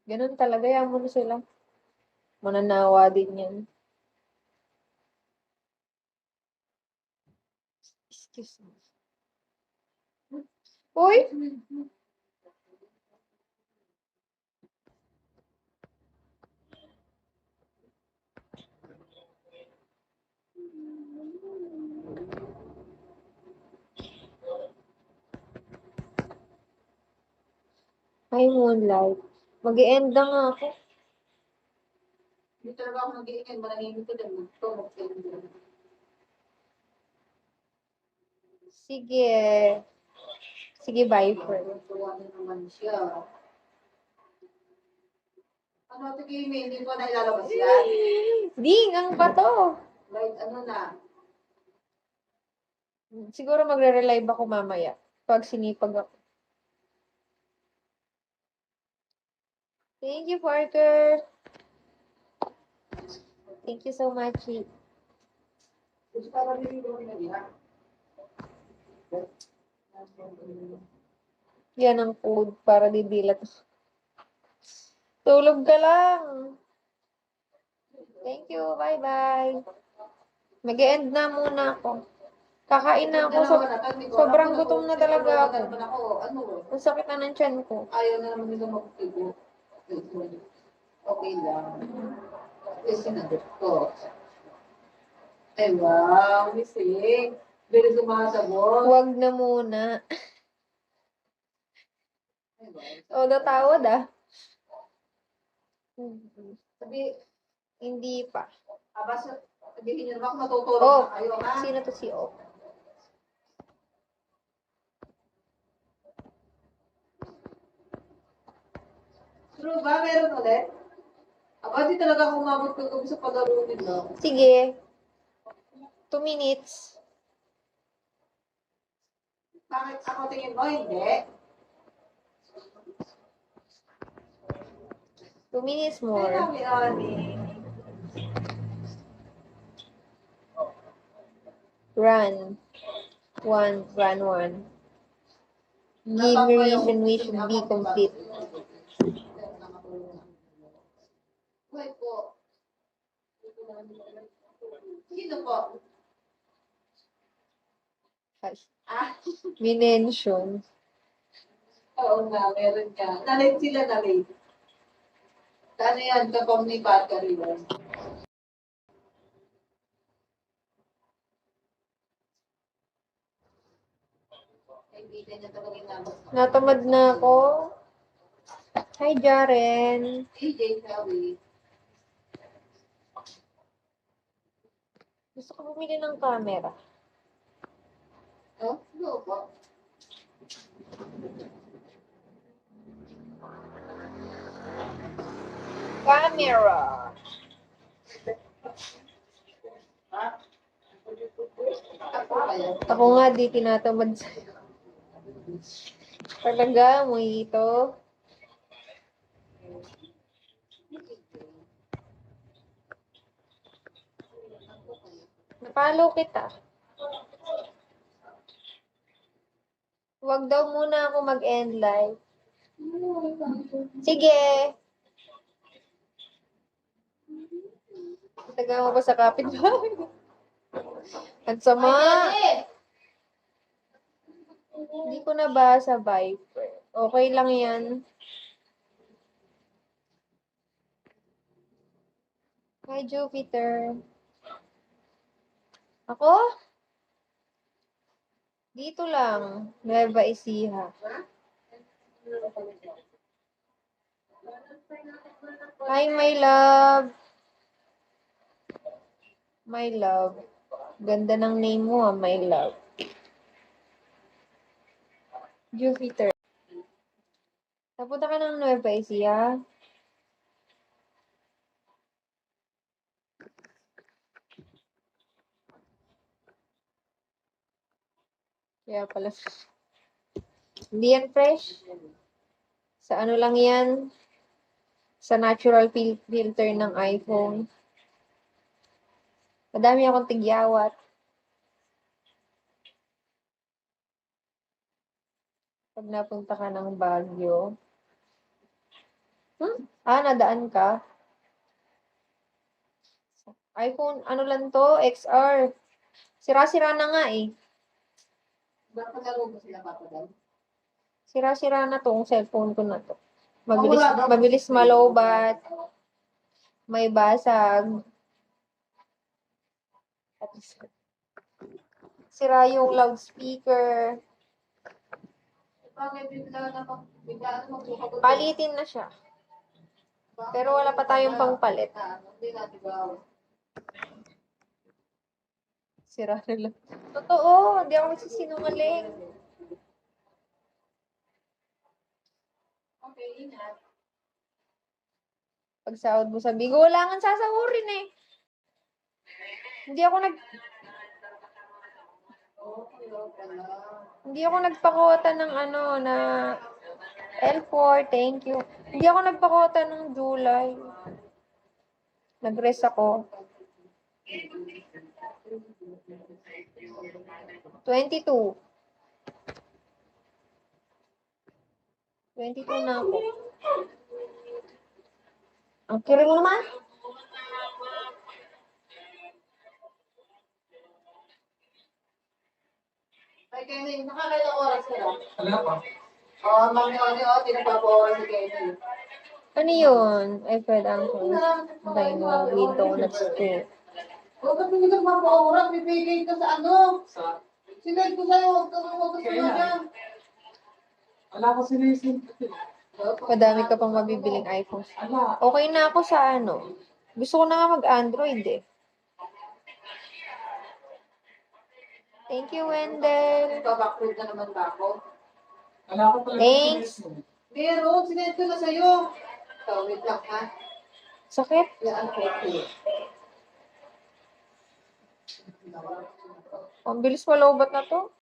Ganun talaga, yan mo na sila. Mananawa din yan. Excuse me. Uy! Hi, Moonlight. Mag-i-end na nga ako. Hindi talaga ako nag-iingay. Manahimik ko din. Sige. Sige, bye, friend. Tuwa na naman siya. Ano, tigil, hindi ko na ilalabas yan. Ding, ang bato. Like, ano na. Siguro magre-relive ako mamaya. Pag sinipag ako. Thank you, Parker. Thank you so much. Gusto ka rin yung gawin na niya. Yan ang code para didilat. Tulog ka lang. Thank you. Bye-bye. Mag-e-end na muna ako. Kakain na ako. Sobrang gutom na talaga ako. Ang sakit na ng tiyan ko. Ayaw na naman nila magtigo. Okay lang. Kasi sinagot ko. Ay, wow. Missing. Bilis sumasagot. Huwag na muna. O, natawad ah. Sabi, Hindi pa. basta sabihin niyo naman kung matutulog Oh, na kayo, ha? sino to si O? True ba? Meron ulit? Di talaga ako umabot ko kung sa pag-aro nila. Sige. 2 minutes. Bakit ako tingin mo? Hindi. 2 minutes Ay, more. namin, Ani. Run. Run 1. Give me reason we should be complete. Wait po. Sino po? Ah, Minention. oo nga, meron ka. Nalate sila, nalate. Ano yan, kapag ni battery yan? Kaibigan niya talaga yung nabas. Natamad na ako. Hi, Jaren. AJ, Kelly. Gusto ko bumili ng camera. Oh, no po. Camera. Ako kaya. Ako nga, di tinatamad sa'yo. Talaga, mojito. Napalo kita. Huwag daw muna ako mag-end live. Sige. Taga mo ba sa kapitbahay? Ang sama. Hindi ko nabasa, Viper. Okay lang yan. Hi, Jupiter. Ako? Dito lang. Nueva Ecija. Hi, my love. My love. Ganda ng name mo, my love. Jupiter. Napunta ka ng Nueva Ecija? Kaya pala. Hindi yan fresh. Sa ano lang yan? Sa natural filter ng iPhone. Madami akong tigyawat. Pag napunta ka ng Baguio. Nadaan ka? iPhone, ano lang to? XR. Sira-sira na nga eh. Dapat laro ba sila papadal? Sira-sira na tong cellphone ko na to. Wala daw. Mabilis malobat. May basag. At sira yung loudspeaker. Bakit bigla na magkakagulo? Palitin na siya. Pero wala pa tayong pangpalit. Hindi natin ba? Sira na lang. Totoo, hindi ako magsisinungaling. Okay, ingat. Pag sahod mo sa Bigo, wala nga sasahurin eh. Hindi ako hindi ako nagpakota ng na L4, thank you. Hindi ako nagpakota ng July. Nag-rest ako. 22. 22 na ako. Ang kiri mo naman? Ay, Kenny, nakakailang oras ka lang? Wala pa. Pinagpapa-oras si Kenny. Ano yun? Ay, pwede ang okay mo with donuts too. Huwag ka pinagpapa-oras, bibigay ka sa ano? Sinend ko sa'yo, huwag ka sunod. Wala ko sinisin. Madami ka pang mabibiling iPhone. Ala. Okay na ako sa Gusto ko na nga mag-Android eh. Thank you, Wendell. Backload na naman ba ako? Wala ko talaga Thanks. sinisin. Meron, sinend ko na sa'yo. So, wait lang ha. Sakit. Yan, okay. Ang bilis malobat na to.